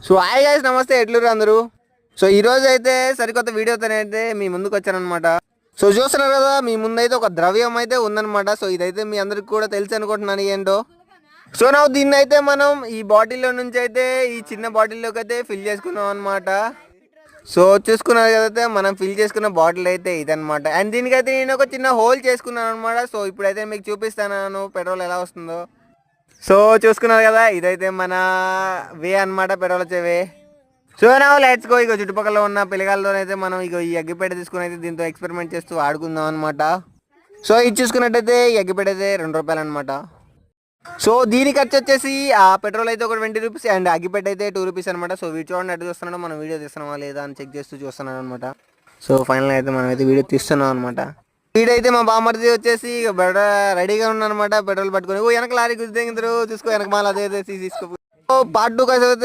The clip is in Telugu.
సో హాయ్ గైస్, నమస్తే. ఎట్లురు అందరూ? సో ఈ రోజు అయితే సరికొత్త వీడియోతోనైతే మీ ముందుకు వచ్చానమాట. సో చూస్తున్నారు కదా, మీ ముందైతే ఒక ద్రవ్యం అయితే ఉందన్నమాట. సో ఇదైతే మీ అందరికి కూడా తెలుసు అనుకుంటున్నాను ఏంటో. సో నా దీన్ని అయితే మనం ఈ బాటిల్లో నుంచి అయితే ఈ చిన్న బాటిల్లోకి అయితే ఫిల్ చేసుకున్నాం అనమాట. సో చూసుకున్నారు కదైతే మనం ఫిల్ చేసుకున్న బాటిల్ అయితే ఇదనమాట. అండ్ దీనికైతే నేను ఒక చిన్న హోల్ చేసుకున్నాను అనమాట. సో ఇప్పుడైతే మీకు చూపిస్తాను పెట్రోల్ ఎలా వస్తుందో. సో చూసుకున్నారు కదా, ఇదైతే మన వే అనమాట, పెట్రోల్ వచ్చే వే. సో నా లెట్స్ గో. ఇక చుట్టుపక్కల ఉన్న పిల్లగాళ్ళతోనైతే మనం ఇక ఈ అగ్గిపేట తీసుకుని అయితే దీంతో ఎక్స్పెరిమెంట్ చేస్తూ ఆడుకుందాం అనమాట. సో ఇది చూసుకున్నట్టయితే ఈ అగ్గిపేట అయితే ₹2 అనమాట. సో దీని ఖర్చు వచ్చేసి ఆ పెట్రోల్ అయితే ఒక ₹20 అండ్ అగ్గిపేట అయితే ₹2 అనమాట. సో వీడియో చూడండి, అటు చూస్తున్నాడు, మనం వీడియో తీస్తున్నామా లేదా అని చెక్ చేస్తూ చూస్తున్నాను అనమాట. సో ఫైనల్ అయితే మనం అయితే వీడియో తీస్తున్నాం అనమాట. వీడైతే మా బామ్మర్ది వచ్చేసి ఇక రెడీగా ఉన్నానమాట పెట్రోల్ పట్టుకొని. వెనక లారీ గుద్దేందరు చూసుకో, వెనక మాల అదే తీసుకో. పార్ట్ 2 అయితే